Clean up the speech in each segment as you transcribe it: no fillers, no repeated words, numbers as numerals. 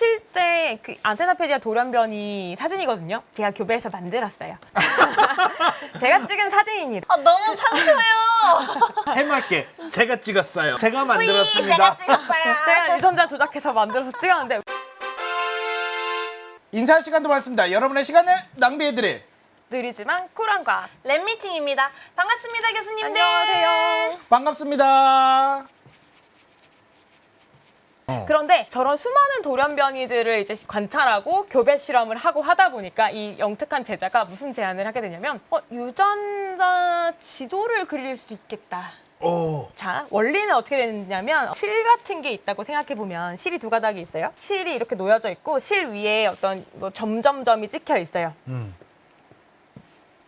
실제 그 안테나페디아 돌연변이 사진이거든요. 제가 교배에서 만들었어요. 제가 찍은 사진입니다. 아, 너무 상큼해요. 해맑게 제가 찍었어요. 제가 제가 만들었습니다. 찍었어요. 제가 유전자 조작해서 만들어서 찍었는데 인사할 시간도 많습니다. 여러분의 시간을 낭비해드릴 느리지만 쿨한 과학. 랩미팅입니다. 반갑습니다, 교수님들. 안녕하세요. 반갑습니다. 그런데 저런 수많은 돌연변이들을 이제 관찰하고 교배 실험을 하고 하다 보니까 이 영특한 제자가 무슨 제안을 하게 되냐면 유전자 지도를 그릴 수 있겠다. 오. 자, 원리는 어떻게 되느냐면 실 같은 게 있다고 생각해 보면 실이 두 가닥이 있어요. 실이 이렇게 놓여져 있고 실 위에 어떤 뭐 점점점이 찍혀 있어요.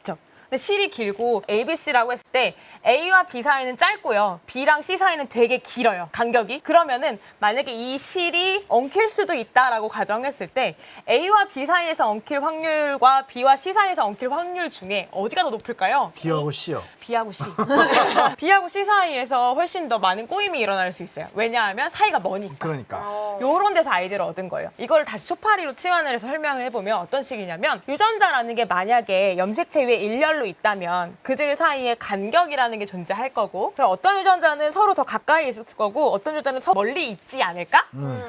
그렇죠? 근데 실이 길고 ABC라고 했을 때 A와 B 사이는 짧고요. B랑 C 사이는 되게 길어요. 간격이. 그러면은 만약에 이 실이 엉킬 수도 있다라고 가정했을 때 A와 B 사이에서 엉킬 확률과 B와 C 사이에서 엉킬 확률 중에 어디가 더 높을까요? B하고 C요. B하고 C. B하고 C 사이에서 훨씬 더 많은 꼬임이 일어날 수 있어요. 왜냐하면 사이가 머니까. 그러니까. 요런 데서 아이디어를 얻은 거예요. 이걸 다시 초파리로 치환을 해서 설명을 해보면 어떤 식이냐면 유전자라는 게 만약에 염색체 위에 일렬로 있다면 그들 사이에 간격이라는 게 존재할 거고 그럼 어떤 유전자는 서로 더 가까이 있을 거고 어떤 유전자는 서 멀리 있지 않을까?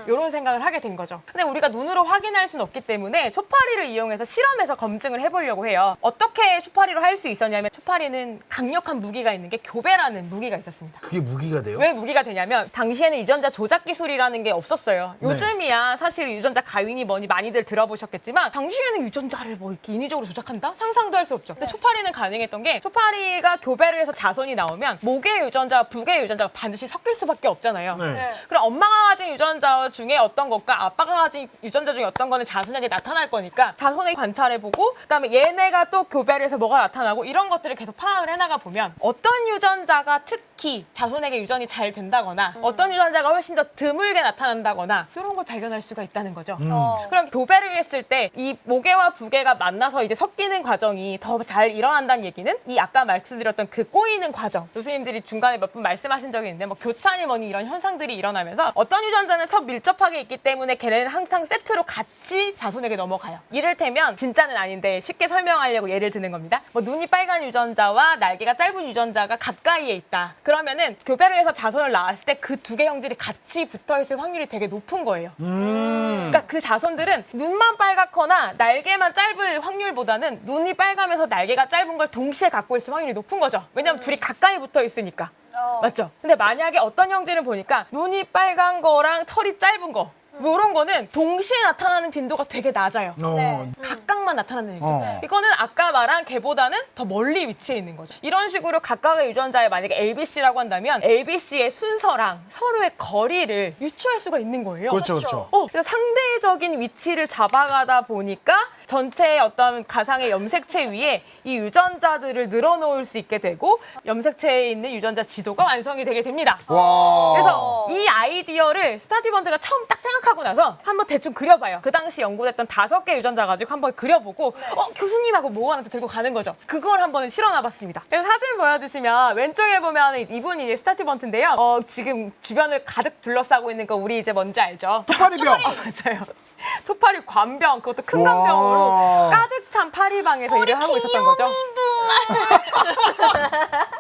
요런 생각을 하게 된 거죠. 근데 우리가 눈으로 확인할 수는 없기 때문에 초파리를 이용해서 실험해서 검증을 해보려고 해요. 어떻게 초파리로 할 수 있었냐면 초파리는 강력한 무기가 있는 게 교배라는 무기가 있었습니다. 그게 무기가 돼요? 왜 무기가 되냐면 당시에는 유전자 조작 기술이라는 게 없었어요. 요즘이야 사실 유전자 가윈이 뭐니 많이들 들어보셨겠지만 당시에는 유전자를 뭐 이렇게 인위적으로 조작한다? 상상도 할 수 없죠. 근데 초파리는 가능했던 게 초파리가 교배를 해서 자손이 나오면 모계 유전자와 부계 유전자가 반드시 섞일 수밖에 없잖아요. 네. 그럼 엄마가 가진 유전자 중에 어떤 것과 아빠가 가진 유전자 중에 어떤 거는 자손에게 나타날 거니까 자손에 관찰해보고 그다음에 얘네가 또 교배를 해서 뭐가 나타나고 이런 것들을 계속 파악을 해나가 보면 어떤 유전자가 특히 자손에게 유전이 잘 된다거나 어떤 유전자가 훨씬 더 드물게 나타난다거나 이런 걸 발견할 수가 있다는 거죠. 그럼 교배를 했을 때 이 모계와 부계가 만나서 이제 섞이는 과정이 더 잘 일어난다는 얘기는 이 아까 말씀드렸던 그 꼬이는 과정 교수님들이 중간에 몇 분 말씀하신 적이 있는데 뭐 교차니 뭐니 이런 현상들이 일어나면서 어떤 유전자는 서 밀접하게 있기 때문에 걔네는 항상 세트로 같이 자손에게 넘어가요. 이를테면 진짜는 아닌데 쉽게 설명하려고 예를 드는 겁니다. 뭐 눈이 빨간 유전자와 날개가 짧은 유전자가 가까이에 있다. 그러면은 교배를 해서 자손을 낳았을 때 그 두 개 형질이 같이 붙어 있을 확률이 되게 높은 거예요. 그러니까 그 자손들은 눈만 빨갛거나 날개만 짧을 확률보다는 눈이 빨가면서 날개가 짧은 걸 동시에 갖고 있을 확률이 높은 거죠. 왜냐면 둘이 가까이 붙어 있으니까. 맞죠? 근데 만약에 어떤 형질을 보니까 눈이 빨간 거랑 털이 짧은 거 이런 거는 동시에 나타나는 빈도가 되게 낮아요. 각각만 나타나는 얘기죠. 이거는 아까 말한 걔보다는 더 멀리 위치해 있는 거죠. 이런 식으로 각각의 유전자에 만약에 ABC라고 한다면 ABC의 순서랑 서로의 거리를 유추할 수가 있는 거예요. 그렇죠, 그렇죠. 그래서 상대적인 위치를 잡아가다 보니까 전체의 어떤 가상의 염색체 위에 이 유전자들을 늘어놓을 수 있게 되고 염색체에 있는 유전자 지도가 완성이 되게 됩니다. 와. 그래서 이 아이디어를 스타디번트가 처음 딱 생각하고 나서 한번 대충 그려봐요. 그 당시 연구됐던 5개 유전자 가지고 한번 그려보고 교수님하고 뭐 하나 들고 가는 거죠. 그걸 한번 실어놔봤습니다. 그래서 사진 보여주시면 왼쪽에 보면 이분이 이제 스타디번트인데요. 지금 주변을 가득 둘러싸고 있는 거 우리 이제 뭔지 알죠? 초파리병. 맞아요. 초파리 관병 그것도 큰 관병으로 가득 찬 파리방에서 일을 하고 있었던 거죠.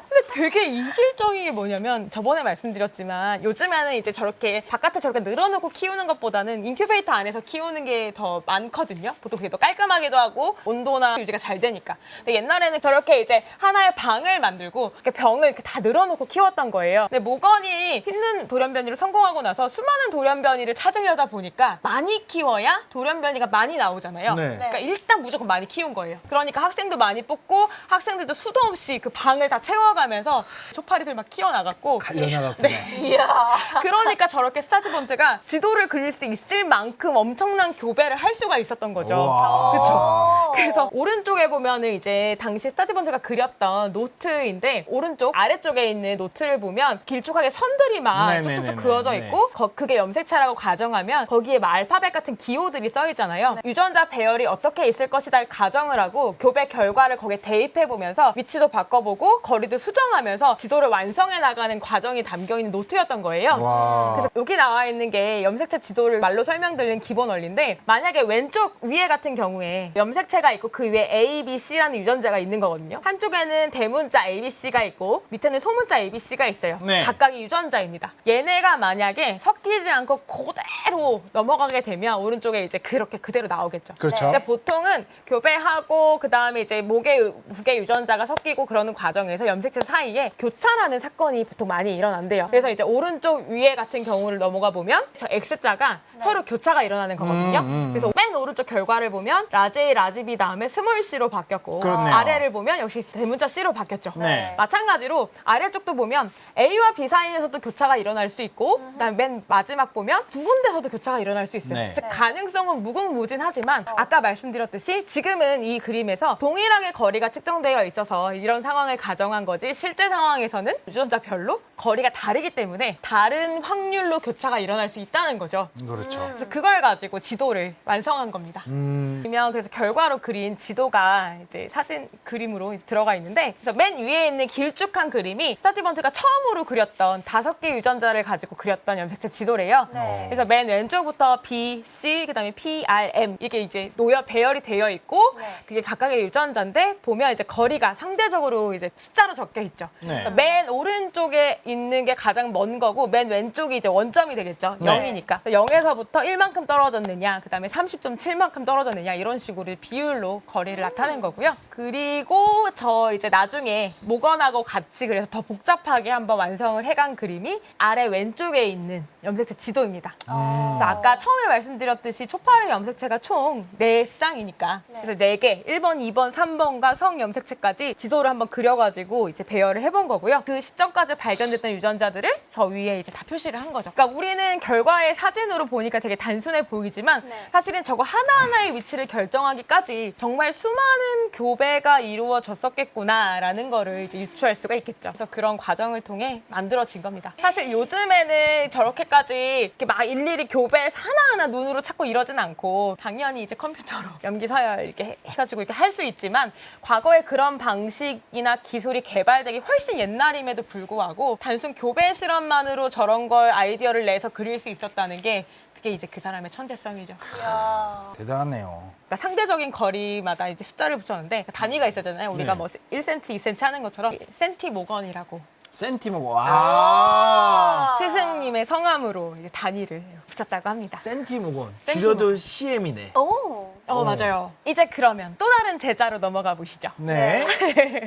근데 되게 이질적인 게 뭐냐면 저번에 말씀드렸지만 요즘에는 이제 저렇게 바깥에 저렇게 늘어놓고 키우는 것보다는 인큐베이터 안에서 키우는 게 더 많거든요. 보통 그게 더 깔끔하기도 하고 온도나 유지가 잘 되니까. 근데 옛날에는 저렇게 이제 하나의 방을 만들고 이렇게 병을 이렇게 다 늘어놓고 키웠던 거예요. 근데 모건이 흰눈 돌연변이를 성공하고 나서 수많은 돌연변이를 찾으려다 보니까 많이 키워야 돌연변이가 많이 나오잖아요. 네. 그러니까 일단 무조건 많이 키운 거예요. 그러니까 학생도 많이 뽑고 학생들도 수도 없이 그 방을 다 채워가면서 초파리들 막 키워나갔고 갈려나갔구나. 이야. 그러니까 저렇게 스타디번트가 지도를 그릴 수 있을 만큼 엄청난 교배를 할 수가 있었던 거죠. 와. 그렇죠. 그래서 오른쪽에 보면은 이제 당시 스타디번트가 그렸던 노트인데 오른쪽 아래쪽에 있는 노트를 보면 길쭉하게 선들이 막 네네네네. 쭉쭉쭉 그어져 있고 그게 염색체라고 가정하면 거기에 막 알파벳 같은 기호들이 써 있잖아요. 유전자 배열이 어떻게 있을 것이다를 가정을 하고 교배 결과를 거기에 대입해 보면서 위치도 바꿔보고 거리도 수정하면서 지도를 완성해 나가는 과정이 담겨 있는 노트였던 거예요. 와. 그래서 여기 나와 있는 게 염색체 지도를 말로 설명드리는 기본 원리인데 만약에 왼쪽 위에 같은 경우에 염색체가 있고 그 위에 A, B, C라는 유전자가 있는 거거든요. 한쪽에는 대문자 A, B, C가 있고 밑에는 소문자 A, B, C가 있어요. 네. 각각의 유전자입니다. 얘네가 만약에 섞이지 않고 그대로 넘어가게 되면 오른쪽에 이제 그렇게 그대로 나오겠죠. 그렇죠. 근데 보통은 교배하고 그다음에 이제 목의 두 개 유전자가 섞이고 그러는 과정에서 염색체 사이에 교차라는 사건이 보통 많이 일어난대요. 그래서 이제 오른쪽 위에 같은 경우를 넘어가 보면 저 X자가 서로 교차가 일어나는 거거든요. 그래서 맨 오른쪽 결과를 보면 라지 A, 라지 B 다음에 스몰 C로 바뀌었고 그렇네요. 아래를 보면 역시 대문자 C로 바뀌었죠. 네. 마찬가지로 아래쪽도 보면 A와 B 사이에서도 교차가 일어날 수 있고 그다음에 맨 마지막 보면 두 군데서도 교차가 일어날 수 있어요. 네. 즉 가능성은 무궁무진하지만 아까 말씀드렸듯이 지금은 이 그림에서 동일하게 거리가 측정되어 있어서 이런 상황을 가정한 거지 실제 상황에서는 유전자별로 거리가 다르기 때문에 다른 확률로 교차가 일어날 수 있다는 거죠. 그렇죠. 그래서 그걸 가지고 지도를 완성한 겁니다. 그러면 그래서 결과로 그린 지도가 이제 사진 그림으로 이제 들어가 있는데 그래서 맨 위에 있는 길쭉한 그림이 스타디번트가 처음으로 그렸던 5개 유전자를 가지고 그렸던 염색체 지도래요. 네. 그래서 맨 왼쪽부터 B, C, 그다음에 P, R, M 이게 이제 노여 배열이 되어 있고 네. 그게 각각의 유전자인데 보면 이제 거리가 상대적으로 이제 숫자로 적혀 있죠. 네. 그러니까 맨 오른쪽에 있는 게 가장 먼 거고 맨 왼쪽이 이제 원점이 되겠죠. 네. 0이니까 0에서부터 1만큼 떨어졌느냐, 그다음에 30.7만큼 떨어졌느냐 이런 식으로 비율로 거리를 나타낸 거고요. 그리고 저 이제 나중에 목원하고 같이 그래서 더 복잡하게 한번 완성을 해간 그림이 아래 왼쪽에 있는 염색체 지도입니다. 그래서 아까 처음에 말씀드렸듯이 초파리 염색체가 총 4쌍이니까 그래서 4개 1번, 2번, 3번과 성 염색체까지 지도를 한번 그려가지고 이제 배열을 해본 거고요. 그 시점까지 발견됐던 유전자들을 저 위에 이제 다 표시를 한 거죠. 그러니까 우리는 결과의 사진으로 보니까 되게 단순해 보이지만 네. 사실은 저거 하나하나의 위치를 결정하기까지 정말 수많은 교배가 이루어졌었겠구나라는 거를 이제 유추할 수가 있겠죠. 그래서 그런 과정을 통해 만들어진 겁니다. 사실 요즘에는 저렇게까지 이렇게 막 일일이 교배를 하나하나 눈으로 찾고 이러진 않고 당연히 이제 컴퓨터로 염기 서열 이렇게 해가지고 이렇게 할 수 있지만 과거에 그런 방식이나 기술이 개발되기 훨씬 옛날임에도 불구하고 단순 교배 실험만으로 저런 걸 아이디어를 내서 그릴 수 있었다는 게 그게 이제 그 사람의 천재성이죠. 이야. 대단하네요. 그러니까 상대적인 거리마다 이제 숫자를 붙였는데 단위가 있었잖아요. 우리가 네. 뭐 1cm, 2cm 하는 것처럼 센티모건이라고 센티모. 와. 스승님의 성함으로 이제 단위를 붙였다고 합니다. 센티모건. 센티모건. 줄여도 CM이네. 오. 맞아요. 이제 그러면 또 다른 제자로 넘어가 보시죠. 네.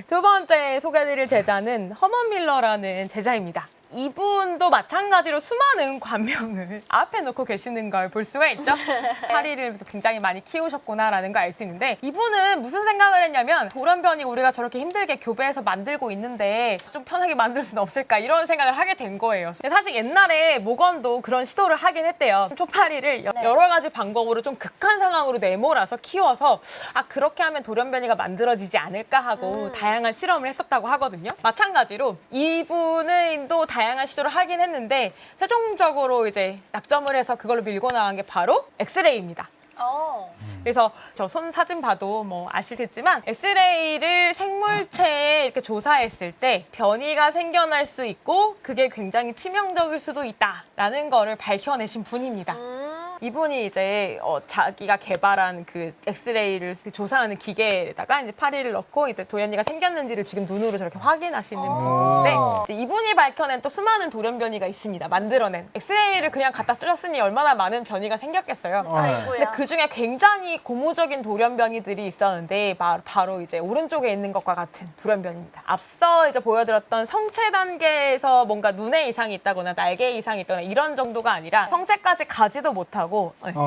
두 번째 소개해드릴 제자는 허먼 밀러라는 제자입니다. 이분도 마찬가지로 수많은 관명을 앞에 놓고 계시는 걸 볼 수가 있죠. 파리를 굉장히 많이 키우셨구나라는 걸 알 수 있는데 이분은 무슨 생각을 했냐면 돌연변이 우리가 저렇게 힘들게 교배해서 만들고 있는데 좀 편하게 만들 수는 없을까 이런 생각을 하게 된 거예요. 근데 사실 옛날에 모건도 그런 시도를 하긴 했대요. 초파리를 여러 가지 방법으로 좀 극한 상황으로 내몰아서 키워서 그렇게 하면 돌연변이가 만들어지지 않을까 하고 다양한 실험을 했었다고 하거든요. 마찬가지로 이분은 또 다양한 시도를 하긴 했는데 최종적으로 이제 낙점을 해서 그걸로 밀고 나간 게 바로 엑스레이입니다. 그래서 저 손 사진 봐도 뭐 아시겠지만 엑스레이를 생물체에 이렇게 조사했을 때 변이가 생겨날 수 있고 그게 굉장히 치명적일 수도 있다라는 거를 밝혀내신 분입니다. 이분이 이제 자기가 개발한 그 엑스레이를 조사하는 기계에다가 이제 파리를 넣고 이제 돌연변이가 생겼는지를 지금 눈으로 저렇게 확인하시는 분인데 이제 이분이 밝혀낸 또 수많은 돌연변이가 있습니다. 만들어낸 엑스레이를 그냥 갖다 쏘셨으니 얼마나 많은 변이가 생겼겠어요. 근데 그 중에 굉장히 고무적인 돌연변이들이 있었는데 바로 이제 오른쪽에 있는 것과 같은 돌연변이입니다. 앞서 이제 보여드렸던 성체 단계에서 뭔가 눈에 이상이 있다거나 날개에 이상이 있다거나 이런 정도가 아니라 성체까지 가지도 못하고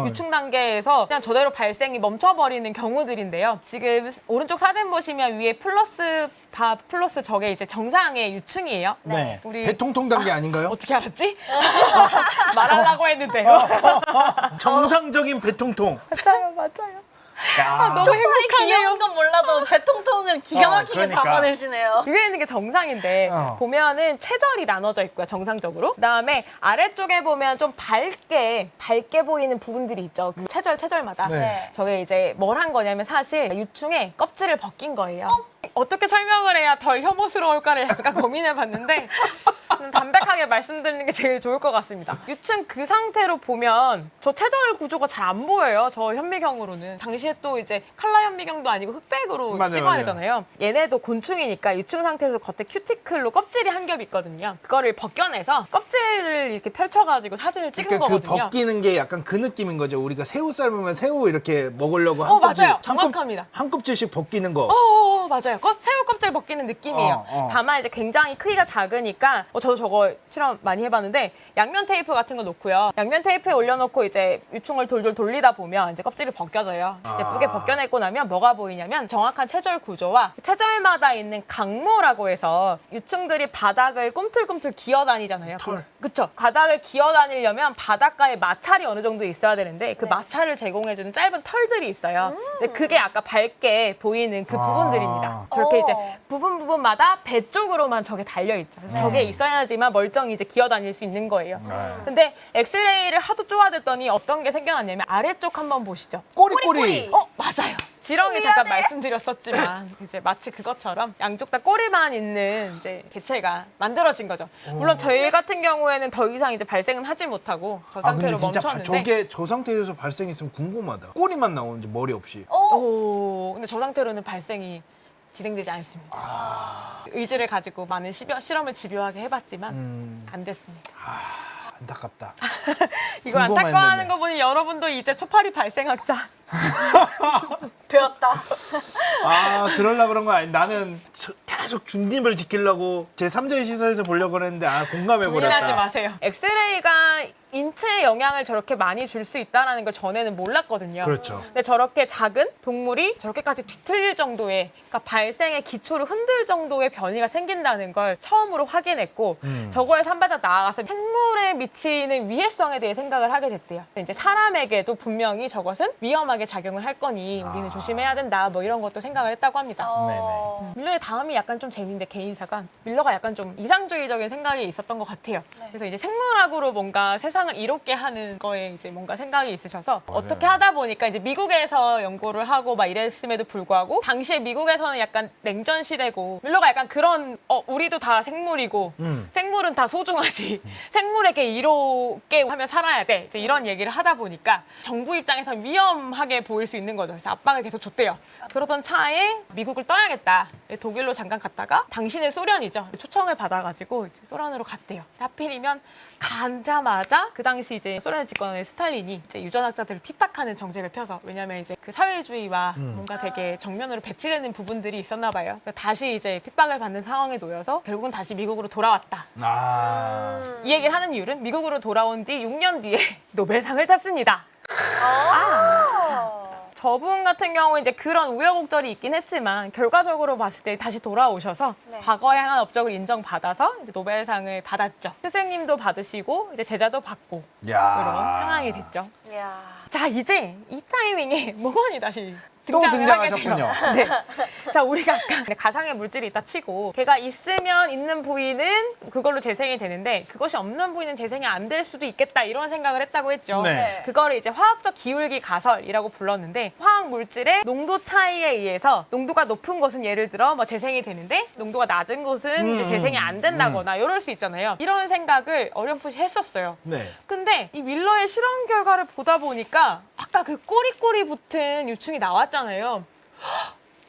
유충 단계에서 그냥 저대로 발생이 멈춰버리는 경우들인데요. 지금 오른쪽 사진 보시면 위에 플러스 저게 이제 정상의 유충이에요. 네. 우리 대통통 단계 아닌가요? 어떻게 알았지? 말하려고 했는데요. 정상적인 배통통. 맞아요. 야. 너무 초파리 행복하네요. 귀여운 건 몰라도 배통통은 기가 막히게 그러니까. 잡아내시네요. 위에 있는 게 정상인데 보면은 체절이 나눠져 있고요, 정상적으로. 그다음에 아래쪽에 보면 좀 밝게 보이는 부분들이 있죠. 그 체절마다. 네. 저게 이제 뭘 한 거냐면 사실 유충의 껍질을 벗긴 거예요. 어떻게 설명을 해야 덜 혐오스러울까를 약간 고민해 봤는데 담백하게 말씀드리는 게 제일 좋을 것 같습니다. 유충 그 상태로 보면 저 체절 구조가 잘 안 보여요. 저 현미경으로는. 당시에 또 이제 칼라 현미경도 아니고 흑백으로 맞아요, 찍어야 맞아요. 되잖아요. 얘네도 곤충이니까 유충 상태에서 겉에 큐티클로 껍질이 한 겹 있거든요. 그거를 벗겨내서 껍질을 이렇게 펼쳐가지고 사진을 찍은 그러니까 그 거거든요. 벗기는 게 약간 그 느낌인 거죠. 우리가 새우 삶으면 새우 이렇게 먹으려고 맞아요. 정확합니다. 한 껍질씩 벗기는 거. 맞아요. 새우 껍질 벗기는 느낌이에요. 다만 이제 굉장히 크기가 작으니까 저도 저거 실험 많이 해봤는데 양면 테이프 같은 거 놓고요. 양면 테이프에 올려놓고 이제 유충을 돌돌 돌리다 보면 이제 껍질이 벗겨져요. 예쁘게 벗겨내고 나면 뭐가 보이냐면 정확한 체절 구조와 체절마다 있는 강모라고 해서 유충들이 바닥을 꿈틀꿈틀 기어다니잖아요. 털. 그쵸. 바닥을 기어다니려면 바닷가에 마찰이 어느 정도 있어야 되는데 그 마찰을 제공해주는 짧은 털들이 있어요. 근데 그게 아까 밝게 보이는 그 부분들입니다. 저렇게 이제 부분마다 배 쪽으로만 저게 달려있죠. 그래서 저게 있어야지만 멀쩡히 이제 기어다닐 수 있는 거예요. 근데 엑스레이를 하도 쪼아댔더니 어떤 게 생겨났냐면 아래쪽 한번 보시죠. 꼬리꼬리. 맞아요. 지렁이 잠깐 말씀드렸었지만 이제 마치 그것처럼 양쪽 다 꼬리만 있는 이제 개체가 만들어진 거죠. 물론 저희 같은 경우에는 더 이상 이제 발생은 하지 못하고 저 상태로 근데 진짜 멈췄는데. 저게 저 상태에서 발생했으면 궁금하다. 꼬리만 나오는지 머리 없이. 근데 저 상태로는 발생이 진행되지 않습니다. 의지를 가지고 많은 실험을 집요하게 해봤지만 안 됐습니다. 안타깝다. 이걸 궁금했는데. 안타까워하는 거 보니 여러분도 이제 초파리 발생학자. 되었다. 그러려고 그런 거 아니. 나는 계속 중립을 지키려고 제 3자의 시선에서 보려고 그랬는데 공감해 고민하지 버렸다. 마세요. 엑스레이가 인체에 영향을 저렇게 많이 줄 수 있다는 걸 전에는 몰랐거든요. 그렇죠. 근데 저렇게 작은 동물이 저렇게까지 뒤틀릴 정도의, 그러니까 발생의 기초를 흔들 정도의 변이가 생긴다는 걸 처음으로 확인했고 저거에서 한 발짝 나아가서 생물에 미치는 위해성에 대해 생각을 하게 됐대요. 이제 사람에게도 분명히 저것은 위험하게 작용을 할 거니 우리는 조심해야 된다, 뭐 이런 것도 생각을 했다고 합니다. 밀러의 다음이 약간 좀 재밌는데, 개인사가 밀러가 약간 좀 이상주의적인 생각이 있었던 것 같아요. 그래서 이제 생물학으로 뭔가 세상을 이롭게 하는 거에 이제 뭔가 생각이 있으셔서 어떻게 하다 보니까 이제 미국에서 연구를 하고 막 이랬음에도 불구하고 당시에 미국에서는 약간 냉전 시대고 밀러가 약간 그런 우리도 다 생물이고 생물은 다 소중하지 생물에게 이롭게 하며 살아야 돼 이제 이런 얘기를 하다 보니까 정부 입장에선 위험하게 보일 수 있는 거죠. 그래서 압박을 계속 줬대요. 그러던 차에 미국을 떠야겠다. 독일로 잠깐 갔다가 당신은 소련이죠. 초청을 받아가지고 이제 소련으로 갔대요. 하필이면 가자마자 그 당시 이제 소련 집권의 스탈린이 이제 유전학자들을 핍박하는 정책을 펴서, 왜냐면 이제 그 사회주의와 뭔가 되게 정면으로 배치되는 부분들이 있었나 봐요. 그래서 다시 이제 핍박을 받는 상황에 놓여서 결국은 다시 미국으로 돌아왔다. 이 얘기를 하는 이유는 미국으로 돌아온 뒤 6년 뒤에 노벨상을 탔습니다. 저분 같은 경우 이제 그런 우여곡절이 있긴 했지만 결과적으로 봤을 때 다시 돌아오셔서 과거에 한 업적을 인정받아서 이제 노벨상을 받았죠. 스승님도 받으시고 이제 제자도 받고 이런 상황이 됐죠. 자, 이제 이 타이밍에 모건이 다시 또 등장을 하게 등장하셨군요. 돼요. 네. 자, 우리가 아까 가상의 물질이 있다 치고 걔가 있으면 있는 부위는 그걸로 재생이 되는데 그것이 없는 부위는 재생이 안 될 수도 있겠다 이런 생각을 했다고 했죠. 네. 그거를 이제 화학적 기울기 가설이라고 불렀는데 화학 물질의 농도 차이에 의해서 농도가 높은 것은 예를 들어 뭐 재생이 되는데 농도가 낮은 것은 이제 재생이 안 된다거나 이럴 수 있잖아요. 이런 생각을 어렴풋이 했었어요. 네. 근데 이 윌러의 실험 결과를 보다 보니까 아까 그 꼬리꼬리 붙은 유충이 나왔잖아요.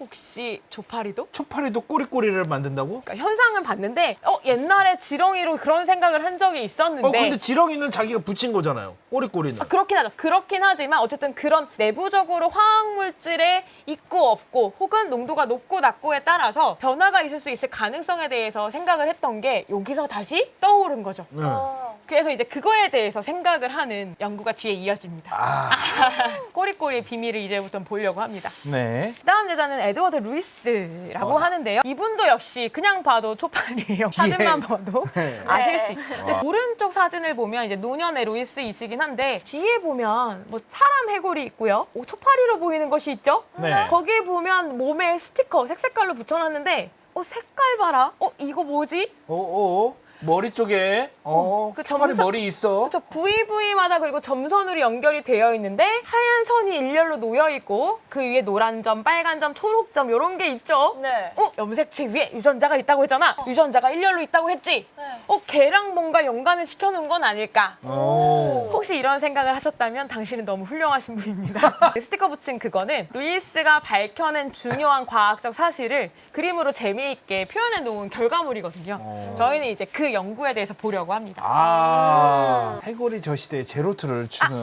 혹시 조파리도? 초파리도 꼬리꼬리를 만든다고? 그러니까 현상은 봤는데 옛날에 지렁이로 그런 생각을 한 적이 있었는데 근데 지렁이는 자기가 붙인 거잖아요. 꼬리꼬리는. 그렇긴 하죠. 그렇긴 하지만 어쨌든 그런 내부적으로 화학물질에 있고 없고 혹은 농도가 높고 낮고에 따라서 변화가 있을 수 있을 가능성에 대해서 생각을 했던 게 여기서 다시 떠오른 거죠. 그래서 이제 그거에 대해서 생각을 하는 연구가 뒤에 이어집니다. 꼬리꼬리의 비밀을 이제부터 보려고 합니다. 네. 다음 제자는 에드워드 루이스라고 하는데요. 이분도 역시 그냥 봐도 초판이에요. 사진만 봐도 네. 아실 수 있어요. 근데 오른쪽 사진을 보면 이제 노년의 루이스이시긴 있긴 한데 뒤에 보면 뭐 사람 해골이 있고요. 초파리로 보이는 것이 있죠. 네. 거기에 보면 몸에 스티커 색깔로 붙여놨는데 색깔 봐라. 이거 뭐지? 오, 머리 쪽에 그 초파리 점선- 머리 있어. 그렇죠. 부위마다 그리고 점선으로 연결이 되어 있는데 하얀 선이 일렬로 놓여 있고 그 위에 노란 점, 빨간 점, 초록 점 이런 게 있죠. 네. 염색체 위에 유전자가 있다고 했잖아. 유전자가 일렬로 있다고 했지. 네. 걔랑 뭔가 연관을 시켜놓은 건 아닐까. 오. 혹시 이런 생각을 하셨다면 당신은 너무 훌륭하신 분입니다. 스티커 붙인 그거는 루이스가 밝혀낸 중요한 과학적 사실을 그림으로 재미있게 표현해 놓은 결과물이거든요. 저희는 이제 그 연구에 대해서 보려고 합니다. 해골이 저 시대에 제로투를 추는.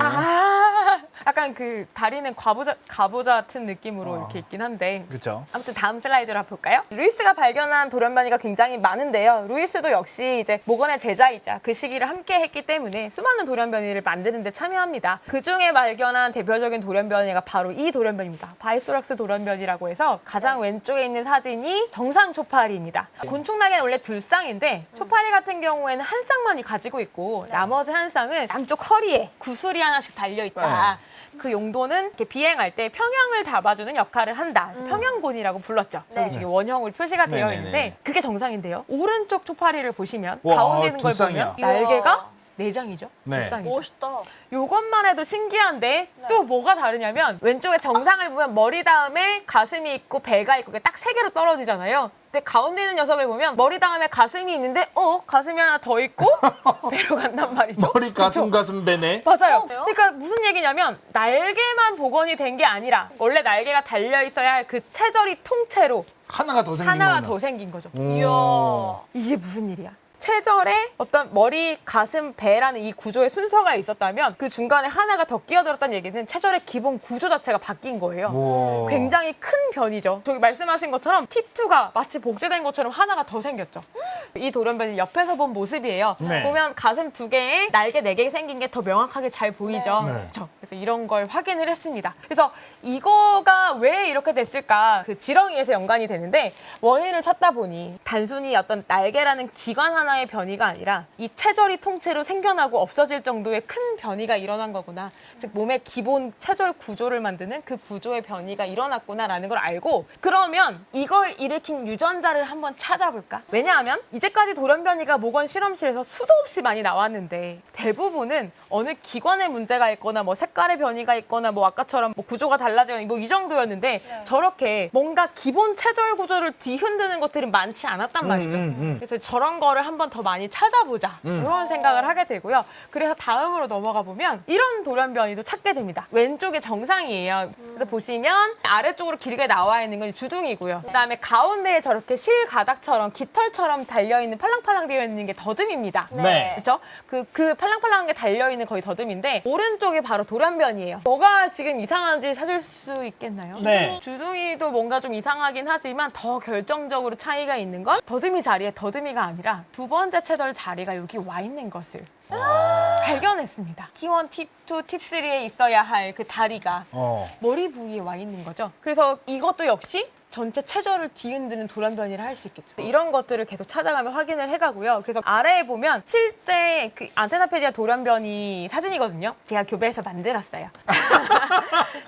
약간 그 다리는 과부자 같은 느낌으로 이렇게 있긴 한데. 그렇죠. 아무튼 다음 슬라이드로 볼까요? 루이스가 발견한 돌연변이가 굉장히 많은데요. 루이스도 역시 이제 모건의 제자이자 그 시기를 함께 했기 때문에 수많은 돌연변이를 만드는 데 참여합니다. 그 중에 발견한 대표적인 돌연변이가 바로 이 돌연변이입니다. 바이소락스 돌연변이라고 해서 가장 왼쪽에 있는 사진이 정상 초파리입니다. 곤충락에는 원래 두 쌍인데 초파리 같은 경우에는 한 쌍만이 가지고 있고 나머지 한 쌍은 양쪽 허리에 구슬이 하나씩 달려있다. 그 용도는 이렇게 비행할 때 평형을 잡아주는 역할을 한다. 그래서 평형곤이라고 불렀죠. 여기 지금 원형으로 표시가 되어 네네네네. 있는데 그게 정상인데요. 오른쪽 초파리를 보시면 와, 가운데 있는 두 걸 쌍이야. 보면 날개가 이야. 4장이죠. 네. 두 쌍이죠. 멋있다. 요것만 해도 신기한데 또 뭐가 다르냐면 왼쪽에 정상을 보면 머리 다음에 가슴이 있고 배가 있고 딱 3개로 떨어지잖아요. 근데 가운데 있는 녀석을 보면 머리 다음에 가슴이 있는데 가슴이 하나 더 있고 배로 간단 말이죠. 머리, 가슴, 그쵸? 가슴, 배네. 맞아요. 그래요? 그러니까 무슨 얘기냐면 날개만 복원이 된 게 아니라 원래 날개가 달려 있어야 할 그 체절이 통째로 하나가 더 생긴 하나가 거구나. 더 생긴 거죠. 이야. 이게 무슨 일이야? 체절에 어떤 머리, 가슴, 배라는 이 구조의 순서가 있었다면 그 중간에 하나가 더 끼어들었다는 얘기는 체절의 기본 구조 자체가 바뀐 거예요. 우와. 굉장히 큰 변이죠. 저기 말씀하신 것처럼 T2가 마치 복제된 것처럼 하나가 더 생겼죠. 이 돌연변이 옆에서 본 모습이에요. 네. 보면 가슴 2개에 날개 4개 생긴 게 더 명확하게 잘 보이죠. 네. 그렇죠? 그래서 이런 걸 확인을 했습니다. 그래서 이거가 왜 이렇게 됐을까? 그 지렁이에서 연관이 되는데 원인을 찾다 보니 단순히 어떤 날개라는 기관 하나의 변이가 아니라 이 체절이 통째로 생겨나고 없어질 정도의 큰 변이가 일어난 거구나. 즉 몸의 기본 체절 구조를 만드는 그 구조의 변이가 일어났구나라는 걸 알고 그러면 이걸 일으킨 유전자를 한번 찾아볼까? 왜냐하면 이제까지 돌연변이가 모건 실험실에서 수도 없이 많이 나왔는데 대부분은 어느 기관에 문제가 있거나 뭐 색깔의 변이가 있거나 뭐 아까처럼 뭐 구조가 달라지거나 뭐 이 정도였는데 저렇게 뭔가 기본 체절 구조를 뒤흔드는 것들은 많지 않았단 말이죠. 그래서 저런 거를 한번 더 많이 찾아보자 이런 생각을 하게 되고요. 그래서 다음으로 넘어가 보면 이런 돌연변이도 찾게 됩니다. 왼쪽이 정상이에요. 그래서 보시면 아래쪽으로 길게 나와 있는 건 주둥이고요. 그다음에 가운데에 저렇게 실가닥처럼 깃털처럼 달려있는 팔랑팔랑 되어 있는 게 더듬입니다. 네. 그렇죠? 그 팔랑팔랑한 게 달려있는 거의 더듬인데 오른쪽이 바로 돌연변이에요. 뭐가 지금 이상한지 찾을 수 있겠나요? 네. 주둥이도 뭔가 좀 이상하긴 하지만 더 결정적으로 차이가 있는 건 더듬이 자리에 더듬이가 아니라 두 번째 체절 자리가 여기 와 있는 것을 발견했습니다. T1, T2, T3에 있어야 할 그 다리가 머리 부위에 와 있는 거죠. 그래서 이것도 역시 전체 체절을 뒤흔드는 돌연변이를 할 수 있겠죠. 이런 것들을 계속 찾아가며 확인을 해가고요. 그래서 아래에 보면 실제 그 안테나페디아 돌연변이 사진이거든요. 제가 교배에서 만들었어요.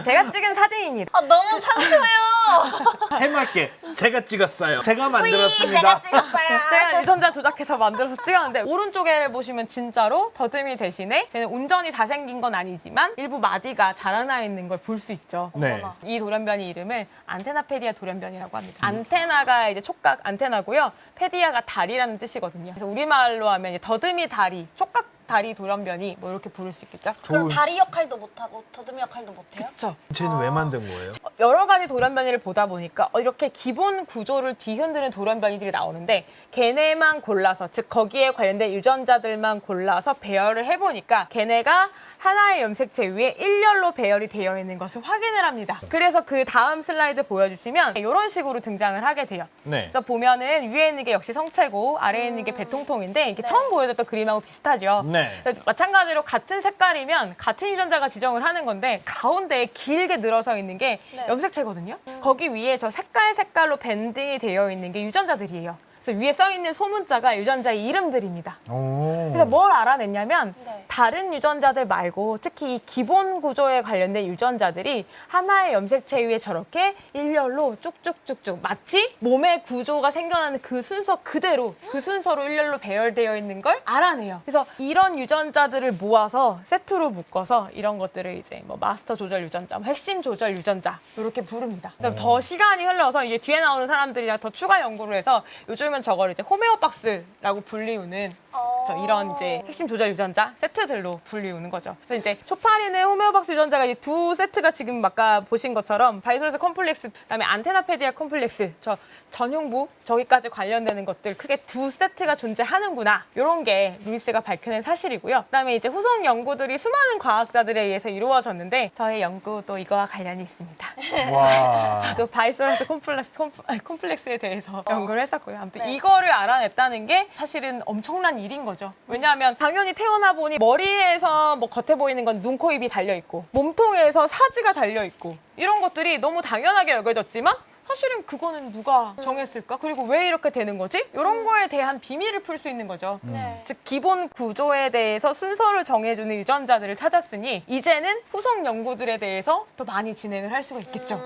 제가 찍은 사진입니다. 아, 너무 상큼해요. 해맑게 제가 찍었어요. 제가 제가 만들었습니다. 찍었어요. 제가 유전자 조작해서 만들어서 찍었는데 오른쪽에 보시면 진짜로 더듬이 대신에 쟤는 온전히 다 생긴 건 아니지만 일부 마디가 자라나 있는 걸 볼 수 있죠. 네. 이 돌연변이 이름을 안테나페디아 돌연변이라고 합니다. 안테나가 이제 촉각 안테나고요. 페디아가 다리라는 뜻이거든요. 그래서 우리말로 하면 이제 더듬이 다리, 촉각 다리 돌연변이 뭐 이렇게 부를 수 있겠죠. 그럼 다리 역할도 못하고 더듬이 역할도 못해요? 그렇죠. 쟤는 왜 만든 거예요? 여러 가지 돌연변이를 보다 보니까 이렇게 기본 구조를 뒤흔드는 돌연변이들이 나오는데 걔네만 골라서 즉 거기에 관련된 유전자들만 골라서 배열을 해보니까 걔네가 하나의 염색체 위에 일렬로 배열이 되어 있는 것을 확인을 합니다. 그래서 그 다음 슬라이드 보여주시면 이런 식으로 등장을 하게 돼요. 네. 그래서 보면은 위에 있는 게 역시 성체고 아래에 있는 게 배통통인데 이게 처음 보여줬던 그림하고 비슷하죠. 네. 그래서 마찬가지로 같은 색깔이면 같은 유전자가 지정을 하는 건데 가운데에 길게 늘어서 있는 게 염색체거든요. 거기 위에 저 색깔로 밴딩이 되어 있는 게 유전자들이에요. 그래서 위에 써 있는 소문자가 유전자의 이름들입니다. 오. 그래서 뭘 알아냈냐면 네. 다른 유전자들 말고 특히 이 기본 구조에 관련된 유전자들이 하나의 염색체 위에 저렇게 일렬로 쭉쭉쭉쭉 마치 몸의 구조가 생겨나는 그 순서 그대로 그 순서로 일렬로 배열되어 있는 걸 알아내요. 그래서 이런 유전자들을 모아서 세트로 묶어서 이런 것들을 이제 뭐 마스터 조절 유전자, 뭐 핵심 조절 유전자 이렇게 부릅니다. 그래서 더 시간이 흘러서 이게 뒤에 나오는 사람들이랑 더 추가 연구를 해서 요즘은 저걸 이제 호메오박스라고 불리우는 이런 이제 핵심 조절 유전자 세트들로 불리우는 거죠. 그래서 이제 초파리는 호메오박스 유전자가 이 두 세트가 지금 아까 보신 것처럼 바이소레스 콤플렉스, 그다음에 안테나페디아 콤플렉스, 저 전흉부 저기까지 관련되는 것들 크게 두 세트가 존재하는구나. 이런 게 루이스가 밝혀낸 사실이고요. 그다음에 이제 후속 연구들이 수많은 과학자들에 의해서 이루어졌는데 저의 연구도 이거와 관련이 있습니다. 와. 저도 바이소레스 콤플렉스에 대해서 연구를 했었고요. 아무튼 네. 이거를 알아냈다는 게 사실은 엄청난 일인 거죠. 왜냐하면 당연히 태어나 보니 머리에서 뭐 겉에 보이는 건 눈, 코, 입이 달려있고 몸통에서 사지가 달려있고 이런 것들이 너무 당연하게 여겨졌지만 사실은 그거는 누가 정했을까? 그리고 왜 이렇게 되는 거지? 이런 거에 대한 비밀을 풀 수 있는 거죠. 네. 즉 기본 구조에 대해서 순서를 정해주는 유전자들을 찾았으니 이제는 후속 연구들에 대해서 더 많이 진행을 할 수가 있겠죠.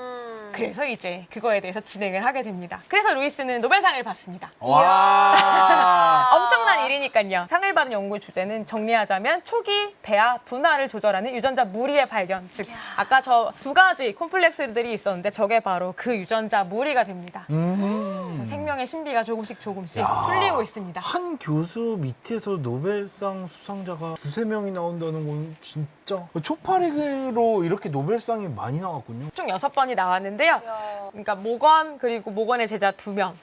그래서 이제 그거에 대해서 진행을 하게 됩니다. 그래서 루이스는 노벨상을 받습니다. 와. 엄청난 일이니까요. 상을 받은 연구 주제는 정리하자면 초기 배아 분화를 조절하는 유전자 무리의 발견. 즉 아까 저 두 가지 콤플렉스들이 있었는데 저게 바로 그 유전자 무리가 됩니다. 생명의 신비가 조금씩 풀리고 있습니다. 한 교수 밑에서 노벨상 수상자가 두세 명이 나온다는 건 진짜 초파리로 이렇게 노벨상이 많이 나왔군요. 총 6번이 나왔는데요. 그러니까 모건 그리고 모건의 제자 2명이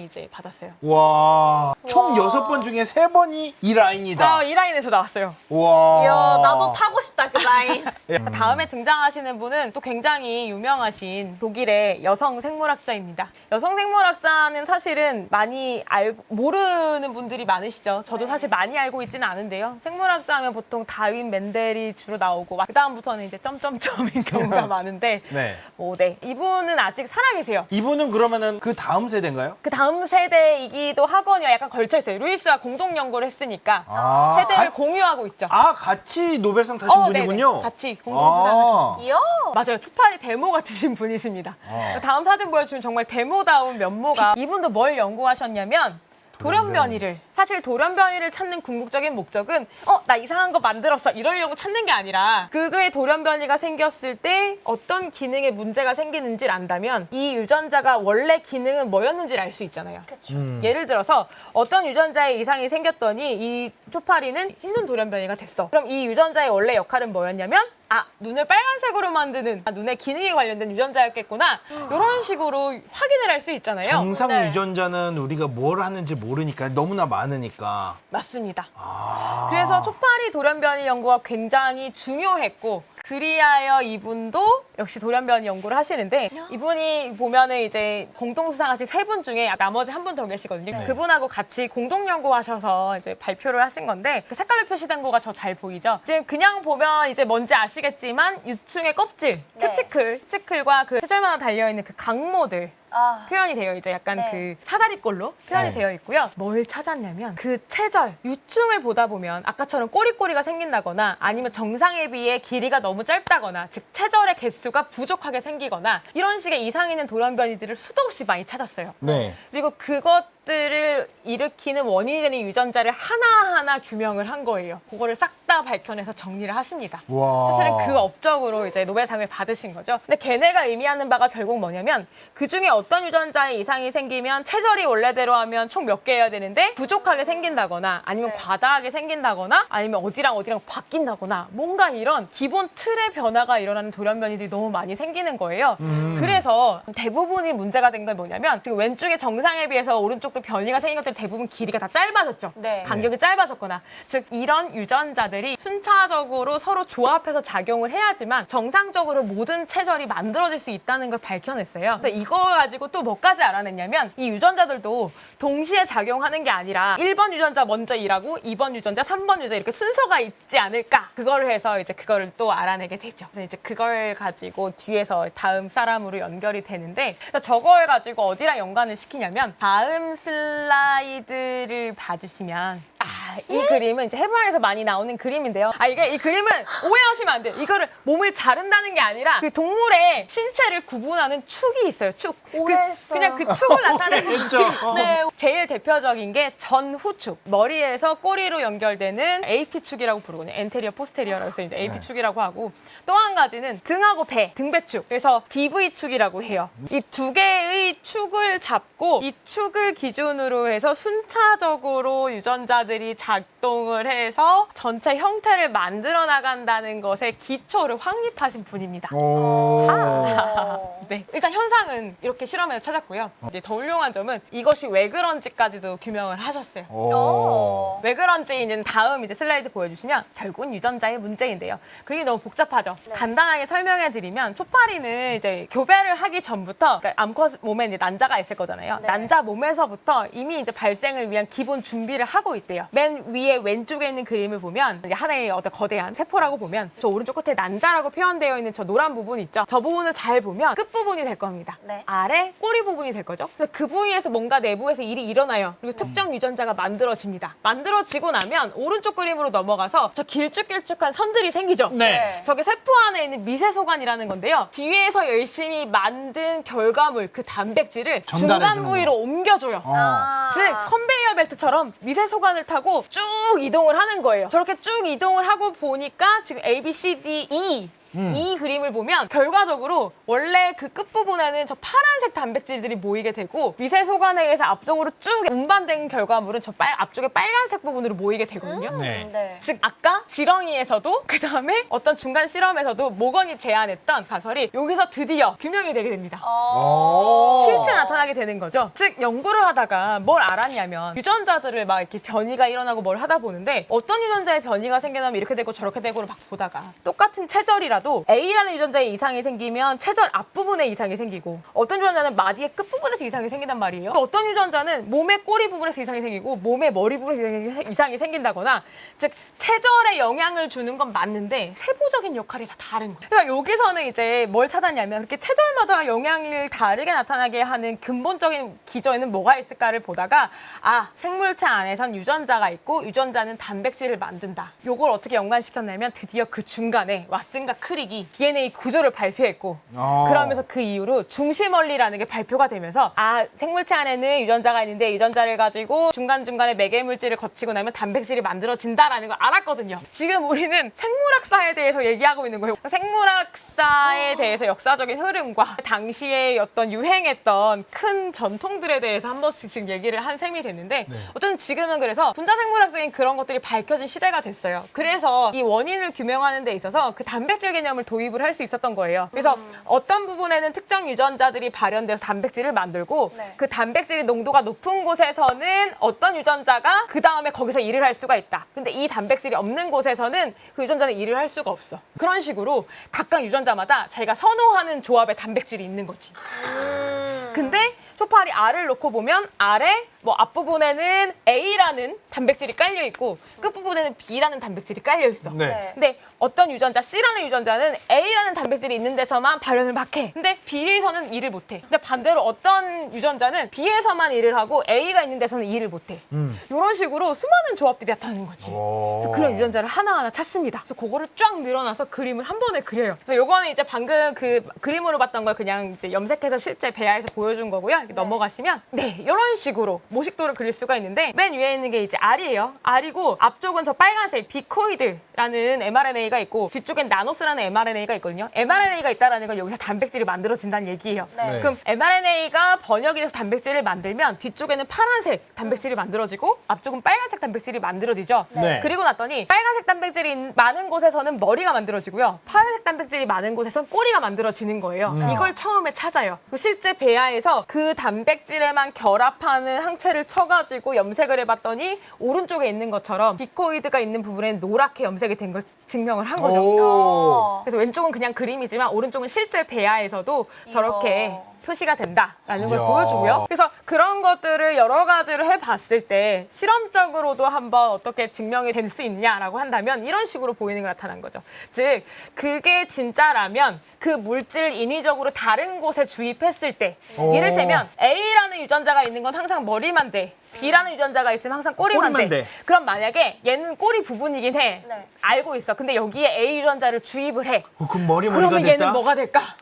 이제 받았어요. 와. 총 6번 중에 3번이 이 라인이다. 이 라인에서 나왔어요. 와. 이야, 나도 타고 싶다, 그 라인. 다음에 등장하시는 분은 또 굉장히 유명하신 독일의 여성 생물학자입니다. 여성 생물학자는 사실은 많이 모르는 분들이 많으시죠. 저도 사실 많이 알고 있지는 않은데요. 생물학자 하면 보통 다윈, 멘델이 주로 나오고 그 다음부터는 이제 점점점인 경우가 많은데 네. 네. 이분은 아직 살아계세요. 이분은 그러면은 그 다음 세대인가요? 그 다음 세대이기도 하거니와 약간 걸쳐있어요. 루이스와 공동 연구를 했으니까 아, 세대를 공유하고 있죠. 같이 노벨상 타신 분이군요. 네네. 같이 공동 수상하신 이야. 맞아요. 초파리 데모 같으신 분이십니다. 다음 사진 보여주면 정말 데모다운 면모가 이분도 뭘 연구하셨냐면 돌연변이를 사실 돌연변이를 찾는 궁극적인 목적은 나 이상한 거 만들었어 이러려고 찾는 게 아니라 그거의 돌연변이가 생겼을 때 어떤 기능에 문제가 생기는지를 안다면 이 유전자가 원래 기능은 뭐였는지를 알 수 있잖아요. 그쵸. 예를 들어서 어떤 유전자에 이상이 생겼더니 이 초파리는 흰눈 돌연변이가 됐어. 그럼 이 유전자의 원래 역할은 뭐였냐면 눈을 빨간색으로 만드는 눈의 기능에 관련된 유전자였겠구나. 이런 식으로 확인을 할 수 있잖아요. 정상 네. 유전자는 우리가 뭘 하는지 모르니까 너무나 많으니까. 맞습니다. 그래서 초파리 돌연변이 연구가 굉장히 중요했고 그리하여 이분도 역시 돌연변이 연구를 하시는데 이분이 보면은 이제 공동 수상하신 3분 중에 나머지 한 분 더 계시거든요. 네. 그분하고 같이 공동 연구하셔서 이제 발표를 하신 건데 그 색깔로 표시된 거가 저 잘 보이죠? 지금 그냥 보면 이제 뭔지 아시겠지만 유충의 껍질, 네. 큐티클과 그 세절마다 달려있는 그 강모들 표현이 되어 있죠. 약간 네. 그 사다리꼴로 표현이 네. 되어 있고요. 뭘 찾았냐면 그 체절, 유충을 보다 보면 아까처럼 꼬리꼬리가 생긴다거나 아니면 정상에 비해 길이가 너무 짧다거나 즉 체절의 개수가 부족하게 생기거나 이런 식의 이상 있는 돌연변이들을 수도 없이 많이 찾았어요. 네. 그리고 그것들을 일으키는 원인이 되는 유전자를 하나하나 규명을 한 거예요. 그거를 싹 다 밝혀내서 정리를 하십니다. 와. 사실은 그 업적으로 이제 노벨상을 받으신 거죠. 근데 걔네가 의미하는 바가 결국 뭐냐면 그 중에 어떤 유전자에 이상이 생기면 체절이 원래대로 하면 총 몇 개여야 되는데 부족하게 생긴다거나 아니면 과다하게 생긴다거나 아니면 어디랑 바뀐다거나 뭔가 이런 기본 틀의 변화가 일어나는 돌연변이들이 너무 많이 생기는 거예요. 그래서 대부분이 문제가 된 건 뭐냐면 지금 왼쪽에 정상에 비해서 오른쪽도 변이가 생긴 것들 대부분 길이가 다 짧아졌죠. 네. 간격이 짧아졌거나 즉 이런 유전자들이 순차적으로 서로 조합해서 작용을 해야지만 정상적으로 모든 체절이 만들어질 수 있다는 걸 밝혀냈어요. 그래서 이거 가지고 또 뭐까지 알아냈냐면 이 유전자들도 동시에 작용하는 게 아니라 1번 유전자 먼저 일하고 2번 유전자, 3번 유전자 이렇게 순서가 있지 않을까. 그걸 해서 이제 그거를 또 알아내게 되죠. 그래서 이제 그걸 가지고 뒤에서 다음 사람으로 연결이 되는데 그래서 저걸 가지고 어디랑 연관을 시키냐면 다음 슬라이드를 봐주시면 이 그림은 이제 해부학에서 많이 나오는 그림인데요. 이 그림은 오해하시면 안 돼요. 이거를 몸을 자른다는 게 아니라 그 동물의 신체를 구분하는 축이 있어요. 축. 오해했어요. 그냥 그 축을 나타내는 그쵸. 축. 네. 제일 대표적인 게 전후축. 머리에서 꼬리로 연결되는 AP축이라고 부르거든요. 엔테리어 포스테리어라고 해서 이제 AP축이라고 하고 또 한 가지는 등하고 배, 등배축. 그래서 DV축이라고 해요. 이 두 개의 축을 잡고 이 축을 기준으로 해서 순차적으로 유전자들이 작동을 해서 전체 형태를 만들어 나간다는 것에 기초를 확립하신 분입니다. 오. 네, 일단 현상은 이렇게 실험에서 찾았고요. 이제 더 훌륭한 점은 이것이 왜 그런지까지도 규명을 하셨어요. 오. 왜 그런지 이제 다음 이제 슬라이드 보여주시면 결국은 유전자의 문제인데요. 그게 너무 복잡하죠. 간단하게 설명해 드리면 초파리는 이제 교배를 하기 전부터 그러니까 암컷 몸에 이제 난자가 있을 거잖아요. 네. 난자 몸에서부터 이미 이제 발생을 위한 기본 준비를 하고 있대요. 맨 위에 왼쪽에 있는 그림을 보면 이제 하나의 어떤 거대한 세포라고 보면 저 오른쪽 끝에 난자라고 표현되어 있는 저 노란 부분 있죠. 저 부분을 잘 보면 끝 부분이 될 겁니다. 네. 아래 꼬리 부분이 될 거죠. 그래서 그 부위에서 뭔가 내부에서 일이 일어나요. 그리고 특정 유전자가 만들어집니다. 만들어지고 나면 오른쪽 그림으로 넘어가서 저 길쭉길쭉한 선들이 생기죠. 네. 저게 세포 안에 있는 미세소관이라는 건데요. 뒤에서 열심히 만든 결과물, 그 단백질을 전달해 중간 주는 부위로 옮겨줘요. 즉 컨베이어 벨트처럼 미세소관을 타고 쭉 이동을 하는 거예요. 저렇게 쭉 이동을 하고 보니까 지금 A, B, C, D, E 이 그림을 보면 결과적으로 원래 그 끝부분에는 저 파란색 단백질들이 모이게 되고 미세소관에 의해서 앞쪽으로 쭉 운반된 결과물은 저 앞쪽에 빨간색 부분으로 모이게 되거든요. 네. 네. 즉 아까 지렁이에서도 그 다음에 어떤 중간 실험에서도 모건이 제안했던 가설이 여기서 드디어 규명이 되게 됩니다. 오. 실제 나타나게 되는 거죠. 즉 연구를 하다가 뭘 알았냐면 유전자들을 막 이렇게 변이가 일어나고 뭘 하다 보는데 어떤 유전자에 변이가 생겨나면 이렇게 되고 저렇게 되고를 막 보다가 똑같은 체절이라도 A라는 유전자에 이상이 생기면 체절 앞부분에 이상이 생기고 어떤 유전자는 마디의 끝부분에서 이상이 생긴단 말이에요. 또 어떤 유전자는 몸의 꼬리 부분에서 이상이 생기고 몸의 머리 부분에서 이상이 생긴다거나 즉 체절에 영향을 주는 건 맞는데 세부적인 역할이 다 다른 거예요. 그러니까 여기서는 이제 뭘 찾았냐면 이렇게 체절마다 영향을 다르게 나타나게 하는 근본적인 기저에는 뭐가 있을까를 보다가 생물체 안에선 유전자가 있고 유전자는 단백질을 만든다. 요걸 어떻게 연관시켰냐면 드디어 그 중간에 왓슨과 크릭이 DNA 구조를 발표했고 그러면서 그 이후로 중심원리라는 게 발표가 되면서 생물체 안에는 유전자가 있는데 유전자를 가지고 중간중간에 매개물질을 거치고 나면 단백질이 만들어진다라는 걸 알았거든요. 지금 우리는 생물학사에 대해서 얘기하고 있는 거예요. 생물학사에 대해서 역사적인 흐름과 당시에 어떤 유행했던 큰 전통들에 대해서 한 번씩 지금 얘기를 한 셈이 됐는데 어쨌든 지금은 그래서 분자생물학적인 그런 것들이 밝혀진 시대가 됐어요. 그래서 이 원인을 규명하는 데 있어서 그 단백질 개념을 도입을 할 수 있었던 거예요. 그래서 어떤 부분에는 특정 유전자들이 발현돼서 단백질을 만들고 그 단백질이 농도가 높은 곳에서는 어떤 유전자가 그 다음에 거기서 일을 할 수가 있다. 근데 이 단백질이 없는 곳에서는 그 유전자는 일을 할 수가 없어. 그런 식으로 각각 유전자마다 자기가 선호하는 조합의 단백질이 있는 거지. 근데 초파리 알을 놓고 보면 알에 앞부분에는 A라는 단백질이 깔려 있고 끝부분에는 B라는 단백질이 깔려 있어. 네. 근데 어떤 유전자 C라는 유전자는 A라는 단백질이 있는 데서만 발현을 막 해. 근데 B에서는 일을 못 해. 근데 반대로 어떤 유전자는 B에서만 일을 하고 A가 있는 데서는 일을 못 해. 이런 식으로 수많은 조합들이 나타나는 거지. 그래서 그런 유전자를 하나하나 찾습니다. 그래서 그거를 쫙 늘어나서 그림을 한 번에 그려요. 그래서 요거는 이제 방금 그 그림으로 봤던 걸 그냥 이제 염색해서 실제 배아에서 보여준 거고요. 이렇게 넘어가시면 이런 식으로 모식도를 그릴 수가 있는데 맨 위에 있는 게 이제 알이에요. 알이고 앞쪽은 저 빨간색 비코이드라는 mRNA가 있고 뒤쪽엔 나노스라는 mRNA가 있거든요. mRNA가 있다라는 건 여기서 단백질이 만들어진다는 얘기예요. 네. 그럼 mRNA가 번역이 돼서 단백질을 만들면 뒤쪽에는 파란색 단백질이 만들어지고 앞쪽은 빨간색 단백질이 만들어지죠. 네. 그리고 났더니 빨간색 단백질이 많은 곳에서는 머리가 만들어지고요. 파란색 단백질이 많은 곳에서는 꼬리가 만들어지는 거예요. 이걸 처음에 찾아요. 그 실제 배아에서 그 단백질에만 결합하는 항체를 쳐가지고 염색을 해봤더니 오른쪽에 있는 것처럼 비코이드가 있는 부분에 노랗게 염색이 된 걸 증명을 한 거죠. 오. 그래서 왼쪽은 그냥 그림이지만 오른쪽은 실제 배아에서도 저렇게 표시가 된다라는 걸 이야. 보여주고요. 그래서 그런 것들을 여러 가지로 해봤을 때 실험적으로도 한번 어떻게 증명이 될 수 있냐라고 한다면 이런 식으로 보이는 게 나타난 거죠. 즉 그게 진짜라면 그 물질을 인위적으로 다른 곳에 주입했을 때 이를테면 A라는 유전자가 있는 건 항상 머리만 돼. B라는 유전자가 있으면 항상 꼬리만 꼬리만 돼. 돼. 그럼 만약에 얘는 꼬리 부분이긴 해. 네. 알고 있어. 근데 여기에 A 유전자를 주입을 해. 그럼 머리가 그러면 됐다? 얘는 뭐가 될까?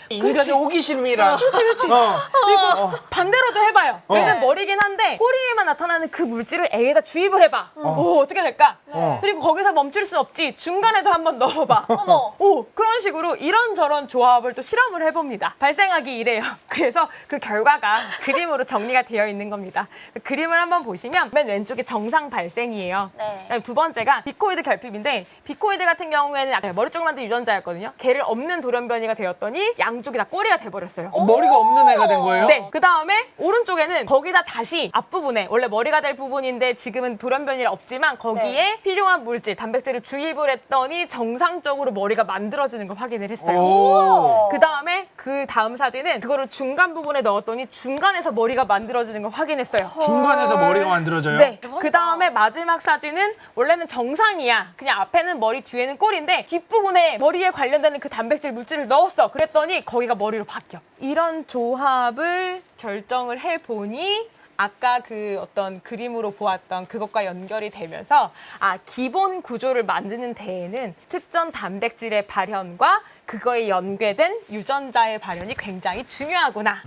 인간의 호기심이란. 그리고 반대로도 해봐요. 얘는 어. 머리긴 한데 꼬리에만 나타나는 그 물질을 A에다 주입을 해봐. 오, 어떻게 될까? 그리고 거기서 멈출 수 없지. 중간에도 한번 넣어봐. 어머. 오, 그런 식으로 이런저런 조합을 또 실험을 해봅니다. 발생하기 이래요. 그래서 그 결과가 그림으로 정리가 되어 있는 겁니다. 그림을 한번 보시면 맨 왼쪽에 정상 발생이에요. 네. 그다음에 두 번째가 비코이드 결핍인데 비코이드 같은 경우에는 아까 머리 쪽을 만든 유전자였거든요. 걔를 없는 돌연변이가 되었더니 양쪽이 다 꼬리가 돼버렸어요. 머리가 없는 애가 된 거예요? 네. 그 다음에 오른쪽에는 거기다 다시 앞부분에 원래 머리가 될 부분인데 지금은 돌연변이 없지만 거기에 필요한 물질, 단백질을 주입을 했더니 정상적으로 머리가 만들어지는 걸 확인을 했어요. 오. 그 다음에 그 다음 사진은 그거를 중간 부분에 넣었더니 중간에서 머리가 만들어지는 걸 확인했어요. 중간에서 머리가 만들어져요? 네. 그 다음에 마지막 사진은 원래는 정상이야. 그냥 앞에는 머리, 뒤에는 꼬리인데 뒷부분에 머리에 관련되는 그 단백질 물질을 넣었어. 그랬더니 거기가 머리로 바뀌어. 이런 조합을 결정을 해보니 아까 그 어떤 그림으로 보았던 그것과 연결이 되면서 기본 구조를 만드는 데에는 특정 단백질의 발현과 그거에 연계된 유전자의 발현이 굉장히 중요하구나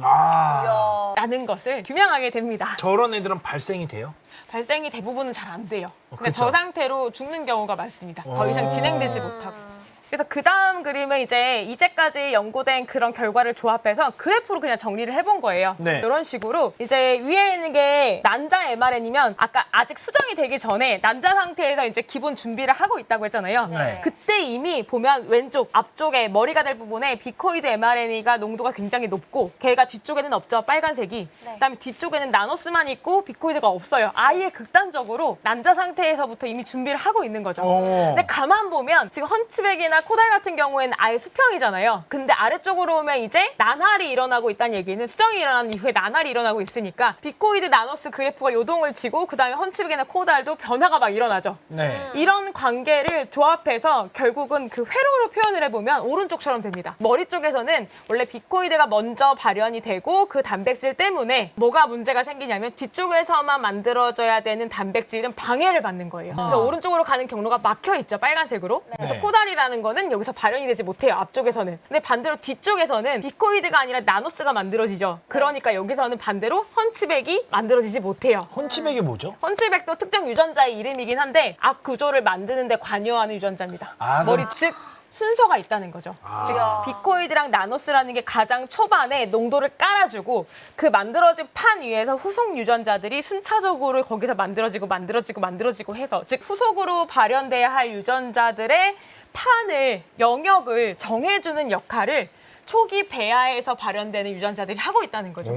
라는 것을 규명하게 됩니다. 저런 애들은 발생이 돼요? 발생이 대부분은 잘 안 돼요. 그러니까 그쵸. 저 상태로 죽는 경우가 많습니다. 더 이상 진행되지 못하고. 그래서 그 다음 그림은 이제까지 연구된 그런 결과를 조합해서 그래프로 그냥 정리를 해본 거예요. 네. 이런 식으로 이제 위에 있는 게 난자 mRNA면 아까 아직 수정이 되기 전에 난자 상태에서 이제 기본 준비를 하고 있다고 했잖아요. 네. 그때 이미 보면 왼쪽 앞쪽에 머리가 될 부분에 비코이드 mRNA가 농도가 굉장히 높고 걔가 뒤쪽에는 없죠. 빨간색이. 네. 그다음에 뒤쪽에는 나노스만 있고 비코이드가 없어요. 아예 극단적으로 난자 상태에서부터 이미 준비를 하고 있는 거죠. 근데 가만 보면 지금 헌치백이나 코달 같은 경우에는 아예 수평이잖아요. 근데 아래쪽으로 오면 이제 난할이 일어나고 있다는 얘기는 수정이 일어난 이후에 난할이 일어나고 있으니까 비코이드 나노스 그래프가 요동을 지고 그다음에 헌치백이나 코달도 변화가 막 일어나죠. 네. 이런 관계를 조합해서 결국은 그 회로로 표현을 해보면 오른쪽처럼 됩니다. 머리 쪽에서는 원래 비코이드가 먼저 발현이 되고 그 단백질 때문에 뭐가 문제가 생기냐면 뒤쪽에서만 만들어져야 되는 단백질은 방해를 받는 거예요. 그래서 오른쪽으로 가는 경로가 막혀 있죠. 빨간색으로. 그래서 코달이라는 거는 여기서 발현이 되지 못해요. 앞쪽에서는. 근데 반대로 뒤쪽에서는 비코이드가 아니라 나노스가 만들어지죠. 그러니까 여기서는 반대로 헌치백이 만들어지지 못해요. 헌치백이 뭐죠? 헌치백도 특정 유전자의 이름이긴 한데 앞 구조를 만드는 데 관여하는 유전자입니다. 머리 그럼- 즉 순서가 있다는 거죠. 즉 비코이드랑 나노스라는 게 가장 초반에 농도를 깔아주고 그 만들어진 판 위에서 후속 유전자들이 순차적으로 거기서 만들어지고 해서 즉 후속으로 발현돼야 할 유전자들의 판을 영역을 정해주는 역할을 초기 배아에서 발현되는 유전자들이 하고 있다는 거죠.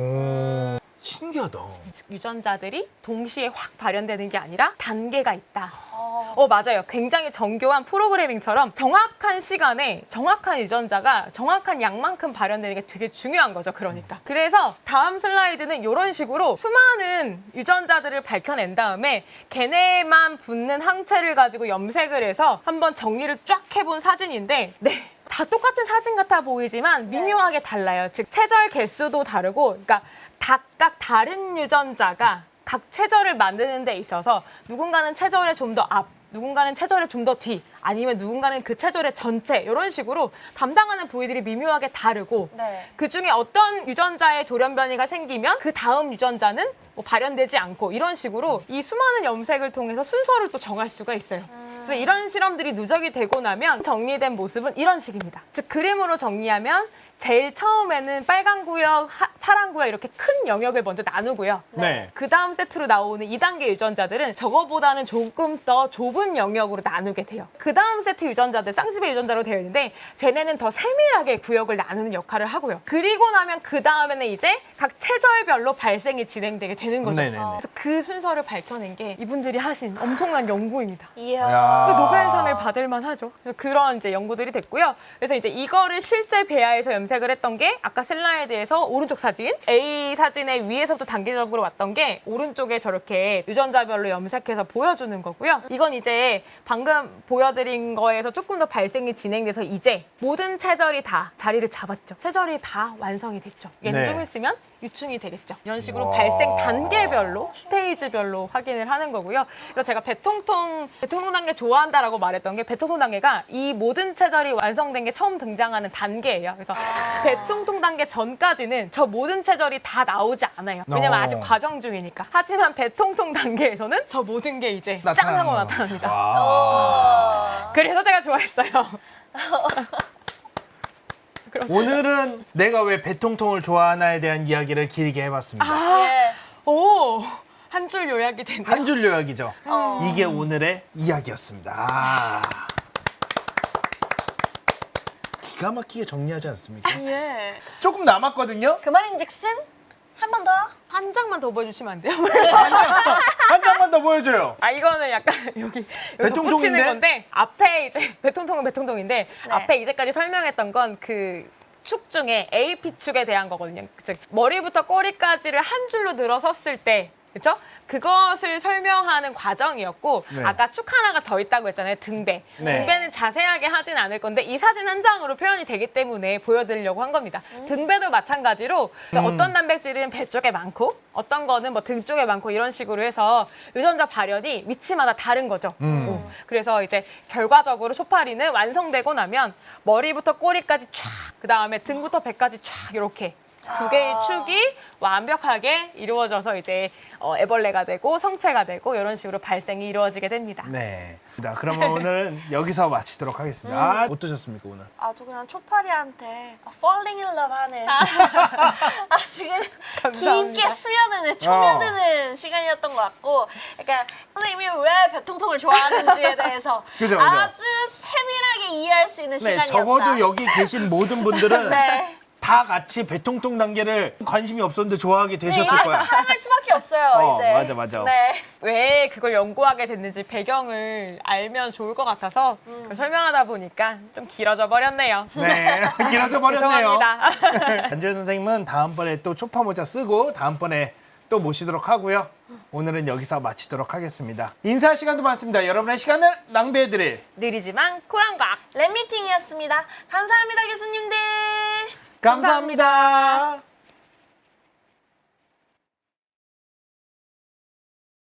신기하다. 즉 유전자들이 동시에 확 발현되는 게 아니라 단계가 있다. 맞아요. 굉장히 정교한 프로그래밍처럼 정확한 시간에 정확한 유전자가 정확한 양만큼 발현되는 게 되게 중요한 거죠. 그러니까. 그래서 다음 슬라이드는 이런 식으로 수많은 유전자들을 밝혀낸 다음에 걔네만 붙는 항체를 가지고 염색을 해서 한번 정리를 쫙 해본 사진인데 다 똑같은 사진 같아 보이지만 미묘하게 달라요. 즉 체절 개수도 다르고 그러니까 각각 다른 유전자가 각 체절을 만드는 데 있어서 누군가는 체절에 좀 더 앞, 누군가는 체절에 좀 더 뒤, 아니면 누군가는 그 체절의 전체 이런 식으로 담당하는 부위들이 미묘하게 다르고 그중에 어떤 유전자의 돌연변이가 생기면 그 다음 유전자는 뭐 발현되지 않고 이런 식으로 이 수많은 염색을 통해서 순서를 또 정할 수가 있어요. 그래서 이런 실험들이 누적이 되고 나면 정리된 모습은 이런 식입니다. 즉 그림으로 정리하면 제일 처음에는 빨간 구역, 파란 구역 이렇게 큰 영역을 먼저 나누고요. 네. 그 다음 세트로 나오는 2단계 유전자들은 저거보다는 조금 더 좁은 영역으로 나누게 돼요. 그 다음 세트 유전자들, 쌍집의 유전자로 되어 있는데 쟤네는 더 세밀하게 구역을 나누는 역할을 하고요. 그리고 나면 그 다음에는 이제 각 체절별로 발생이 진행되게 되는 거죠. 네네네. 그래서 그 순서를 밝혀낸 게 이분들이 하신 엄청난 연구입니다. 이야. 노벨상을 받을 만하죠. 그런 이제 연구들이 됐고요. 그래서 이제 이거를 실제 배아에서 염색 염색을 했던 게 아까 슬라이드에서 오른쪽 사진, A 사진의 위에서부터 단계적으로 왔던 게 오른쪽에 저렇게 유전자별로 염색해서 보여주는 거고요. 이건 이제 방금 보여드린 거에서 조금 더 발생이 진행돼서 이제 모든 체절이 다 자리를 잡았죠. 체절이 다 완성이 됐죠. 얘는 네. 좀 있으면 유충이 되겠죠. 이런 식으로 와. 발생 단계별로, 스테이지별로 확인을 하는 거고요. 그래서 제가 배통통 단계 좋아한다라고 말했던 게 배통통 단계가 이 모든 체절이 완성된 게 처음 등장하는 단계예요. 그래서 배통통 단계 전까지는 저 모든 체절이 다 나오지 않아요. 왜냐면 아직 과정 중이니까. 하지만 배통통 단계에서는 저 모든 게 이제 짠 하고 나타납니다. 와. 그래서 제가 좋아했어요. 오늘은 내가 왜 배통통을 좋아하나에 대한 이야기를 길게 해봤습니다. 예. 오, 한 줄 요약이 됐네요. 한 줄 요약이죠. 이게 오늘의 이야기였습니다. 기가 막히게 정리하지 않습니까? 예. 조금 남았거든요. 그 말인즉슨 한 번 더. 한 장만 더 보여주시면 안 돼요? 한 장만 더 보여줘요. 아 이거는 약간 여기 배통통인데? 붙이는 건데 앞에 이제 배통통은 배통통인데 네. 앞에 이제까지 설명했던 건 그 축 중에 AP축에 대한 거거든요. 즉 머리부터 꼬리까지를 한 줄로 늘어섰을 때 그렇죠? 그것을 설명하는 과정이었고 네. 아까 축 하나가 더 있다고 했잖아요. 등배. 네. 등배는 자세하게 하진 않을 건데 이 사진 한 장으로 표현이 되기 때문에 보여드리려고 한 겁니다. 등배도 마찬가지로 어떤 단백질은 배 쪽에 많고 어떤 거는 뭐 등 쪽에 많고 이런 식으로 해서 유전자 발현이 위치마다 다른 거죠. 그래서 이제 결과적으로 초파리는 완성되고 나면 머리부터 꼬리까지 쫙 그다음에 등부터 배까지 쫙 이렇게 두 개의 축이 완벽하게 이루어져서 이제 애벌레가 되고 성체가 되고 이런 식으로 발생이 이루어지게 됩니다. 네. 자, 그러면 오늘은 여기서 마치도록 하겠습니다. 아, 어떠셨습니까 오늘? 아주 그냥 초파리한테 falling in love 하는 아주 그냥 감사합니다. 깊게 스며드는 초며드는 시간이었던 것 같고 약간 선생님이 왜 배통통을 좋아하는지에 대해서 그죠, 그죠. 아주 세밀하게 이해할 수 있는 네, 시간이었다. 적어도 여기 계신 모든 분들은 네. 다 같이 배통통 단계를 관심이 없었는데 좋아하게 되셨을 네, 거야. 사랑할 수밖에 없어요. 이제. 맞아. 네. 왜 그걸 연구하게 됐는지 배경을 알면 좋을 것 같아서 그걸 설명하다 보니까 좀 길어져 버렸네요. 네, 길어져 버렸네요. 죄송합니다. 안젤 선생님은 다음번에 또 초파 모자 쓰고 다음번에 또 모시도록 하고요. 오늘은 여기서 마치도록 하겠습니다. 인사할 시간도 많습니다. 여러분의 시간을 낭비해드릴 느리지만 쿨한 과학. 랩미팅이었습니다. 감사합니다, 교수님들. 감사합니다.